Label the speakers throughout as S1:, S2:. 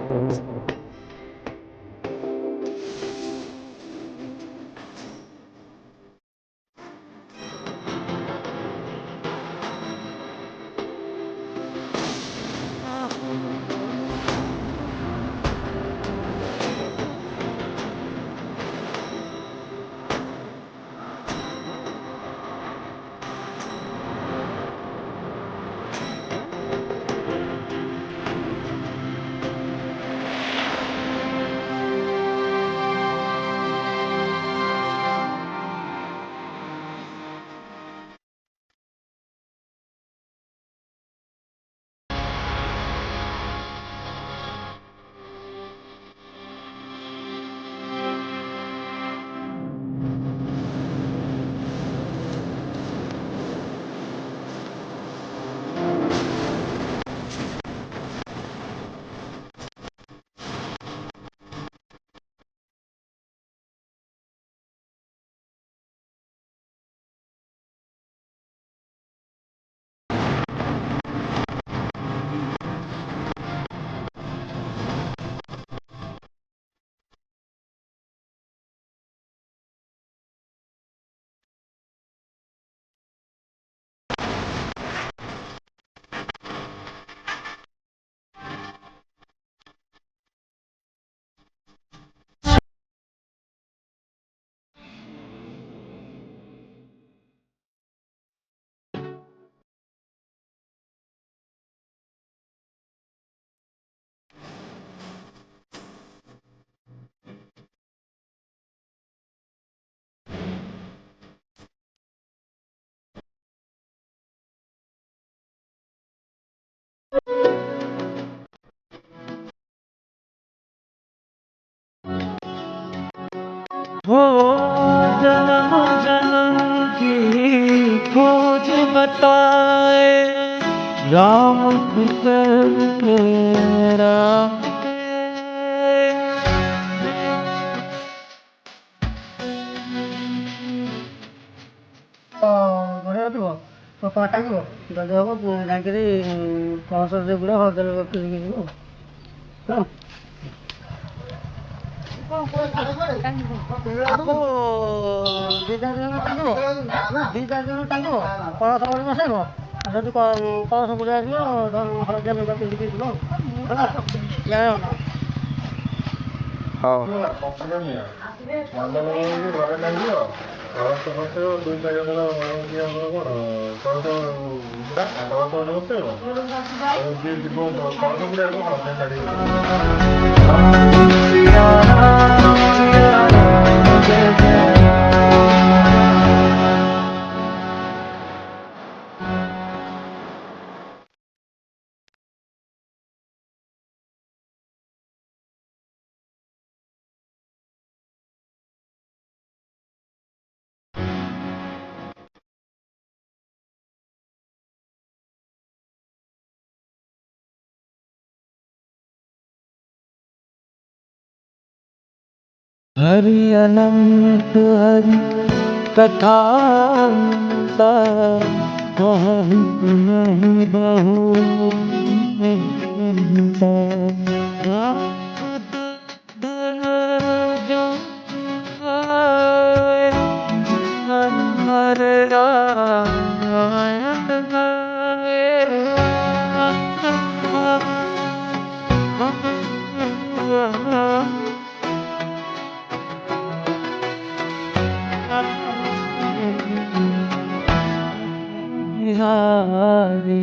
S1: हो जन्म जन्म की खोज बताए राम मेरा ଘରେ ରଖିବ ପକା ଟାଙ୍ଗିବ ଯଦି ହବ ଯାଇକିରି ପଣସ ଗୁଡ଼ା ହଳଦୀ କିଣିକି ଯିବ आपको दिजा दिन टांगो दिजा दिन टांगो पणस बड़ी बसैब ଯଦି ପଣସ ଗୁଡ଼ି ଆସିବ ହଳଦିଆ ଲୁଗା ପିନ୍ଧିକି ଯିବ ହେଲା ହଉ ଘରେ ଲାଗିବ ପଣସ ବସେଇବ ଦୁଇ ଚାରି ଜଣ ବସେଇବ ଯିଏ ଯିବ ପଣସ ଗୁଡ଼ି ହଳଦିଆ ଶାଢ଼ୀ हरि अनंत हरि कथा नहीं बहु Hari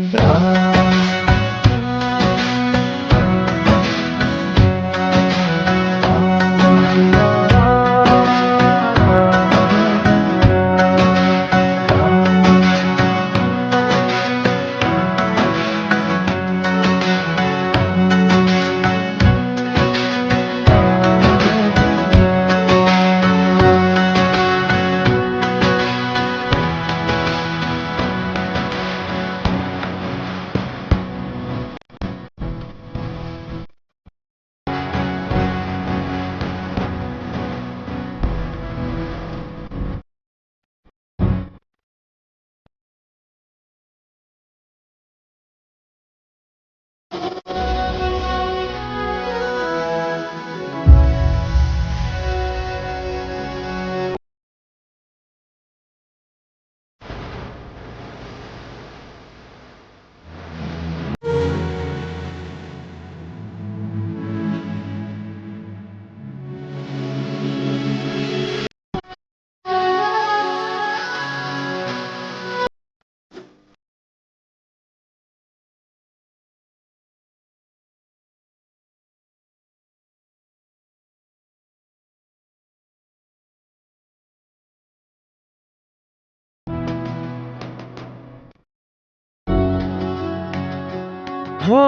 S1: हो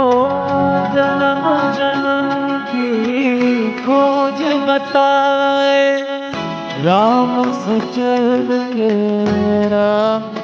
S1: जन्म जन्म की खोज बताए राम सचल राम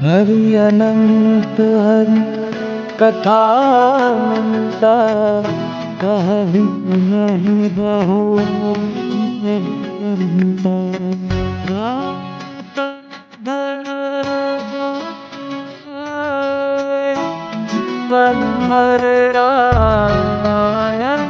S1: हरि अनंत हरि कथा मनता कहु नहीं बहु हर रायन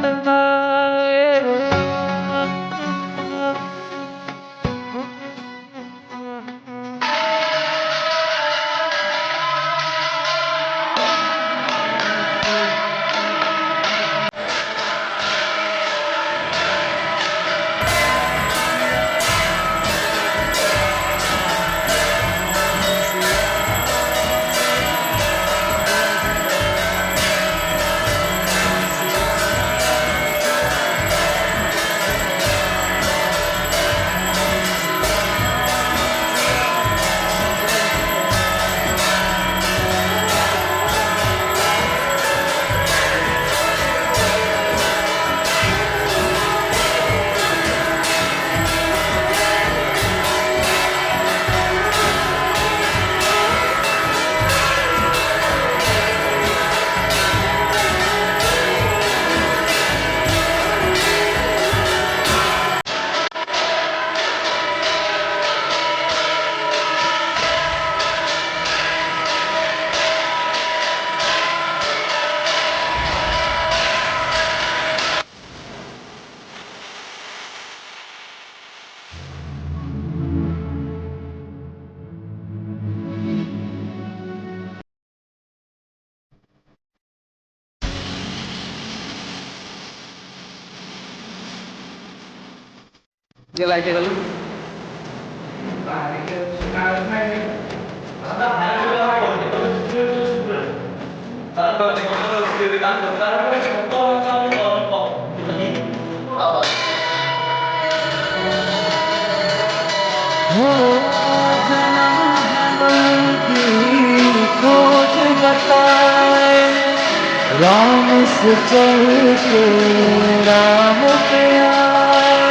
S1: हो जन्म की खोज बताए राम से चल के राम पे आए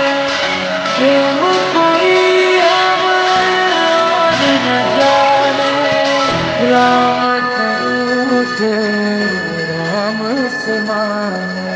S1: प्रेम कोई और न जाने राम के राम से माने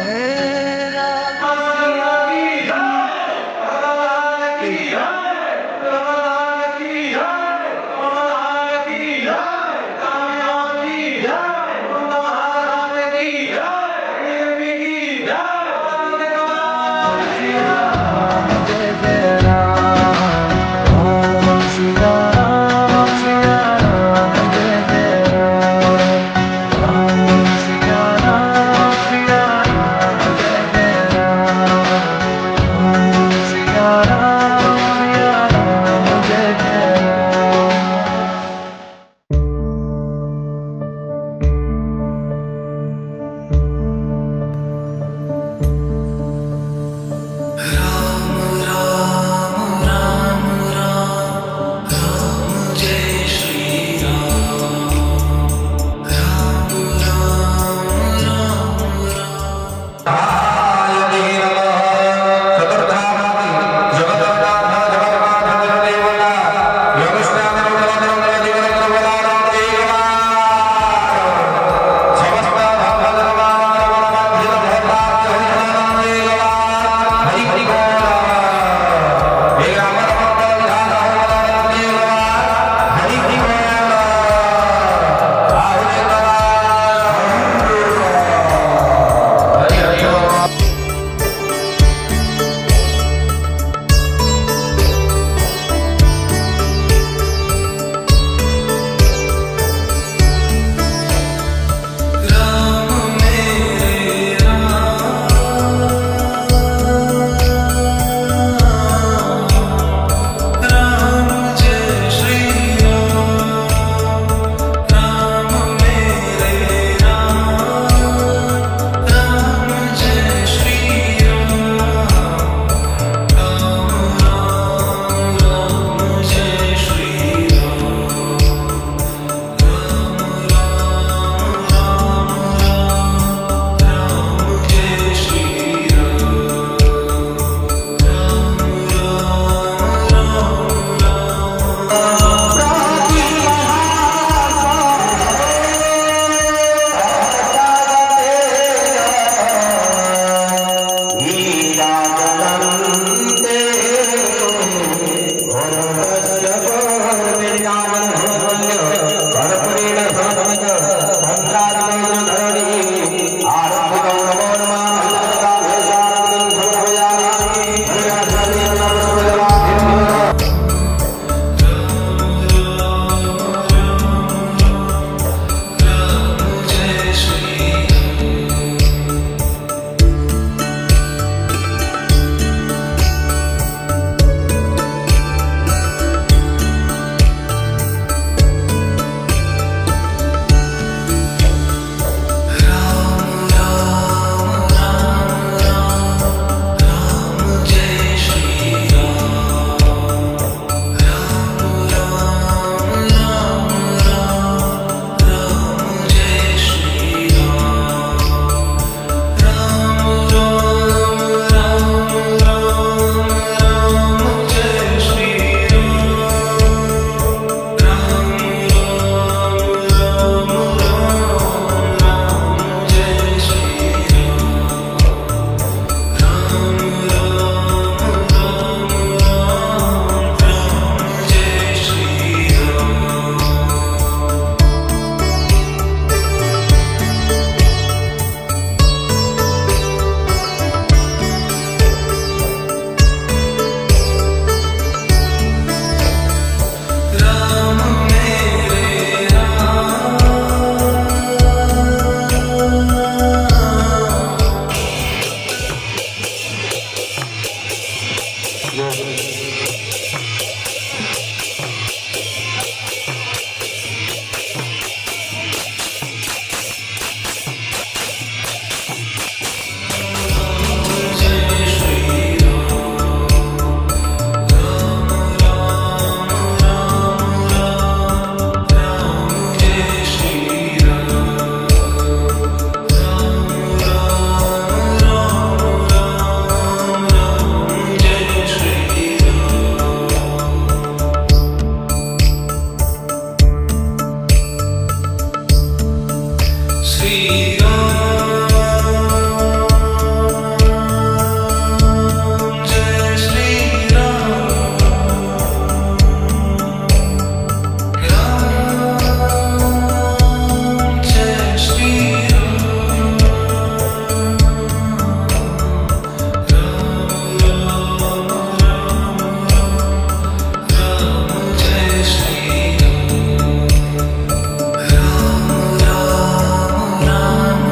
S2: राम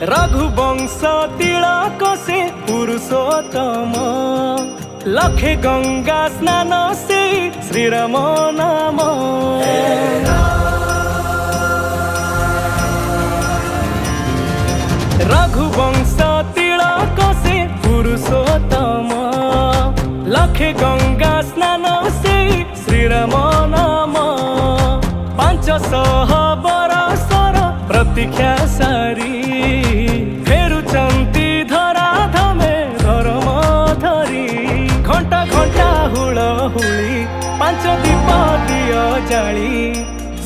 S2: रघुवंश तिलक से पुरुषोत्तम लखे गंगा स्नान से श्रीराम नाम। रघुवंश तिलक से पुरुषोत्तम लखे गंगा स्नान से श्रीराम नाम। 500 बरसर प्रतीक्षा सारी फेरुचंती धराधमे धर्म धरी। घंटा घंटा हुलहुली 5 दीप दिय जाली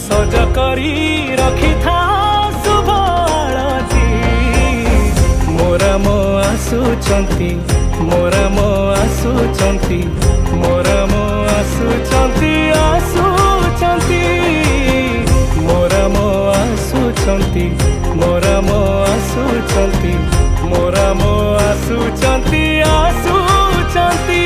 S2: सज करी रखी था शुभ आळती। मोरा मो आसुचंती मोरा मो आसुचंती मोरा मो आसुचंती आसुचंती मोरा मो आसुचंती मोरा मो आसुचंती मोरा मो आसुचंती आसुचंती।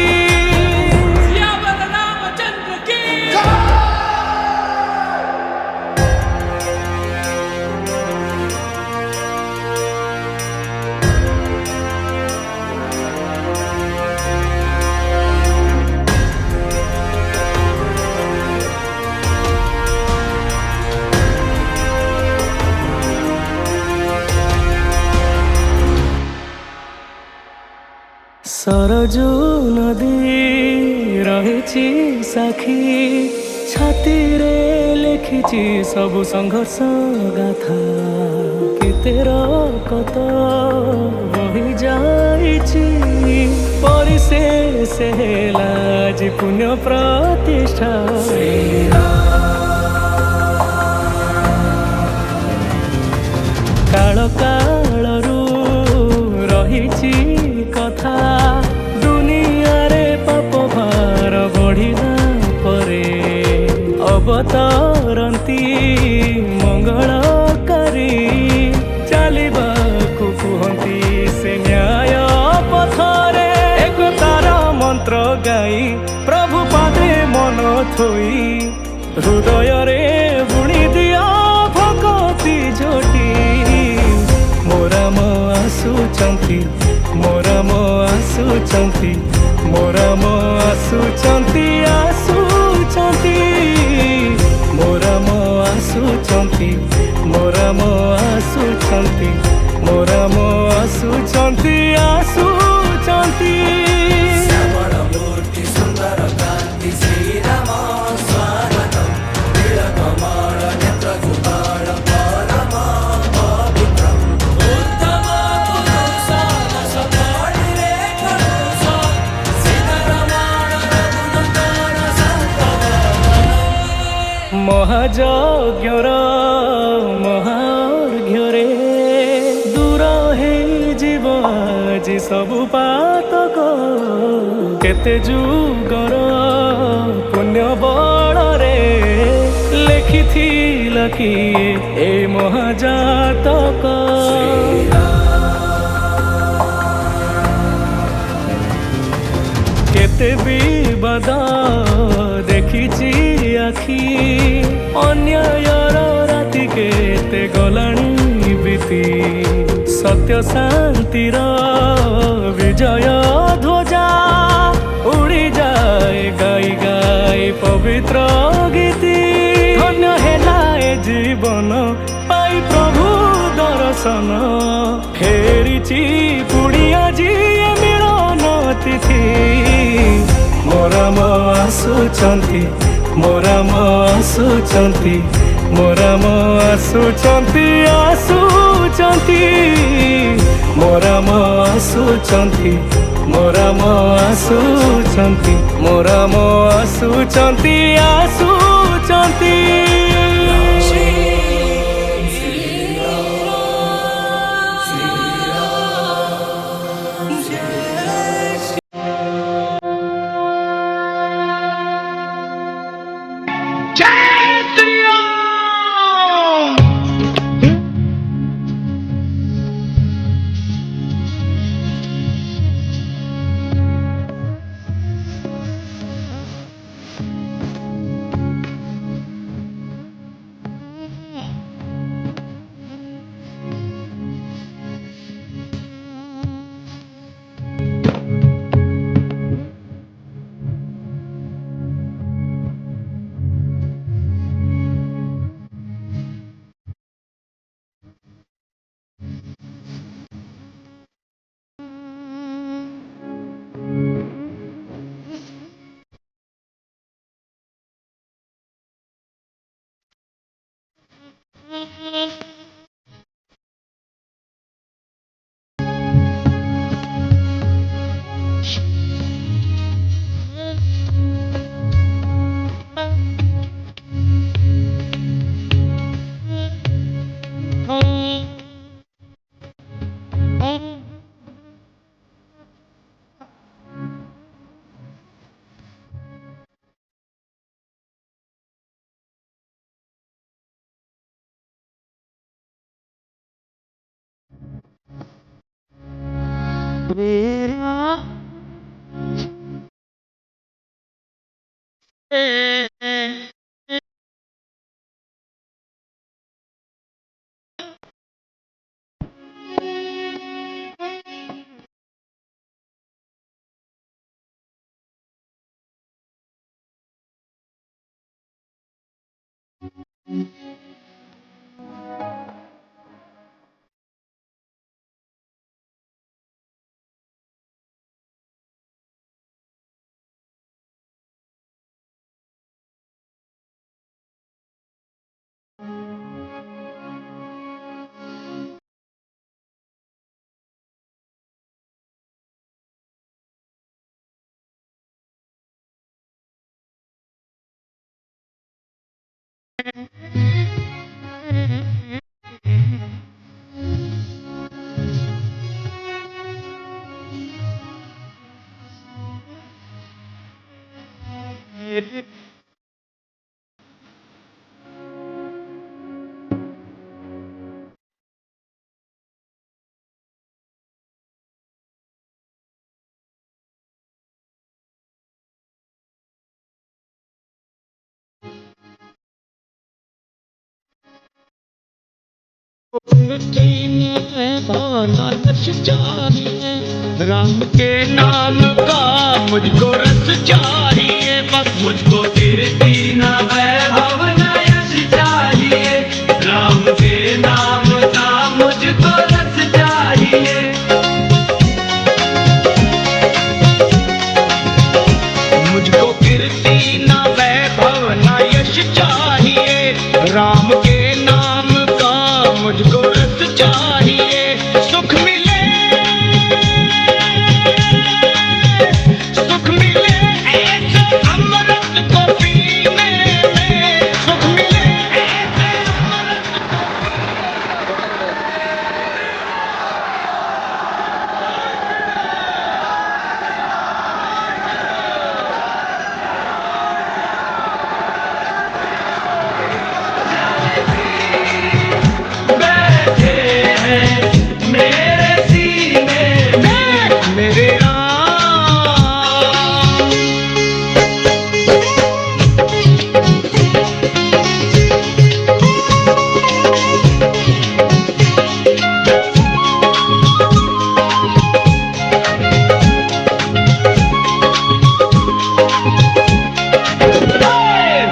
S2: सरजू नदी रही साखी छाती रे लिखी सबु संघर्ष गाथा। केते रकत बही जाइछि परिशेष हेला जी पुण्य प्रतिष्ठा। काल कालरू रहिछि कथा दुनिया रे पाप भार बढ़िला परे अवतरंती मंगलकारी। चलिबाकु कुहंती से न्याय पथरे एकतार मंत्र गाई प्रभु पादे मन थोई। हृदय रे बुणी दिया भगती झोटी। मोरा मो आसुचंती मोरा मो आसुचंती मोरा मो आसुचंती आसुचंती मोरा मो आसुचंती मोरा मो आसुचंती मोरा मो आसुचंती आसुचंती। श्यामल मूर्ति सुंदर कांति श्रीराम स्वागतम नीलकमल नेत्र जुगल परम पवित्रम। उत्तम पुरुष दश कोटि खलुष सीतारमण रघुनंदन संतवन। महायज्ञर महार्घ्ୟରେ दूर हे जीव আজি सबु पातक। केते जुगर पुण्य बଳରେ लेखिथिला किए ए महाजातक। केते विवाद देखिछि आखि अन्यायर राति केते गलाणी बीती। सत्य शांतिर विजय ध्वजा उड़ी जाए गाई गाई पवित्र गीति। धन्य हेला ए जीवन पाई प्रभु दर्शन फेरिछि पुणी आजी मिलन तिथि। मोरा मो आसुचंती मोरा मो आसुचंती मोरा मो आसुचंती आसुचंती मोरा मो आसुचंती मोरा मो आसुचंती मोरा मो आसुचंती आसुचंती।
S1: वीरा
S2: राम के नाम का मुझको रस चाहिए, बस मुझको कीर्ति न वैभव न यश चाहिए। राम के नाम का मुझको रस चाहिए, मुझको कीर्ति न वैभव न यश चाहिए। राम के नाम का मुझको रस चाहिए। सुख मिले, सुख मिले ऐसे अमृत को पीने में, सुख मिले ऐसे अमृत बैठे हैं मेरे सीने में मेरे राम।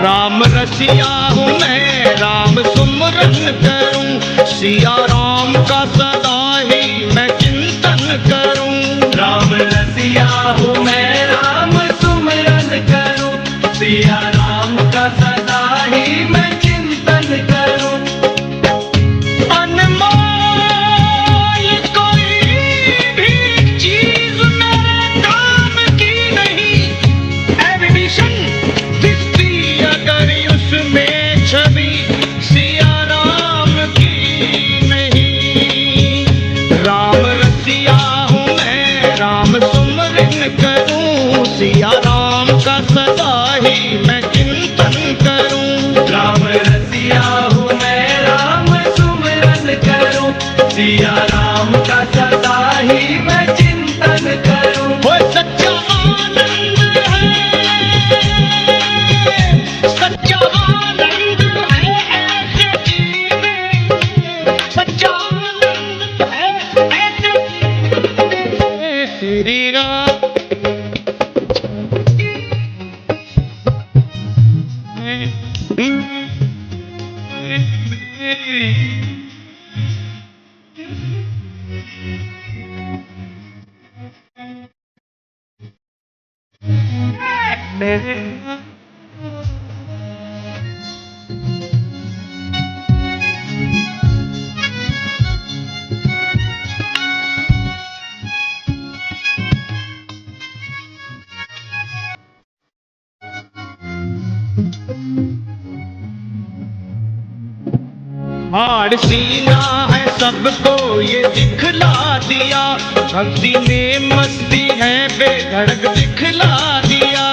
S2: राम रसिया हूँ मैं, राम सुमरन करूं, सिया राम का सदा ही मैं चिंतन करूं। राम रसिया हूँ मैं, राम सुमरन करूं, सिया राम का सदा ही मैं चिंतन करूं। अनमोल कोई भी चीज मेरे काम की नहीं, एविडेशन दिखती अगर उसमें छवि सिया राम की नहीं। राम रसिया हूँ मैं, राम सुमरन करूं, सिया राम का सदा ही मैं चिंतन करूं। राम रसिया हूँ मैं, राम सुमरन करूं, सिया राम का सदा ही मैं चिंतन करूं। वो सच्चा आनंद है, सच्चा आनंद है ऐसे जीने, सच्चा आनंद है ऐसे श्री राम। हाड़ सीना है सबको ये दिखला दिया, भक्ति में मस्ती है बेधड़क दिखला दिया।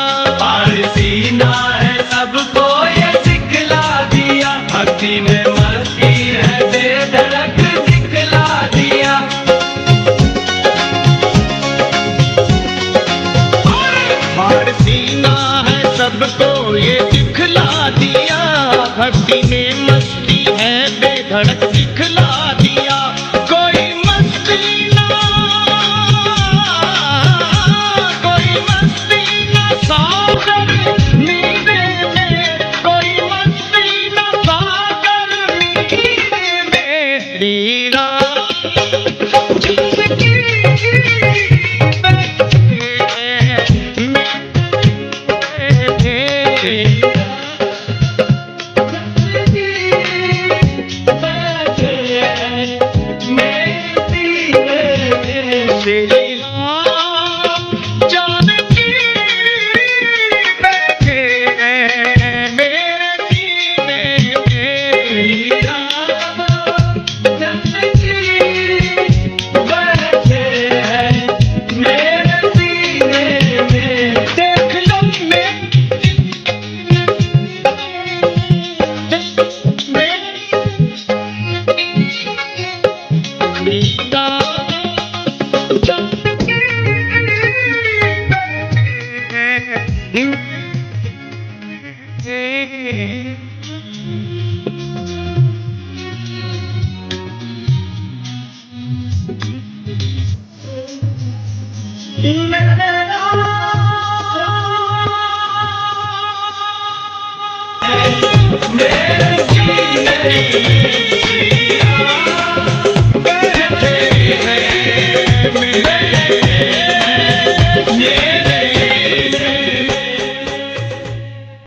S2: हाड़ सीना है सबको ये दिखला दिया, भक्ति में मस्ती है बेधड़क दिखला दिया। मस्ती में मस्ती है बेधड़क दिखला दिया कोई मस्ती ना सागर नींदे में कोई मस्ती ना सागर नींदे में लीला मेरे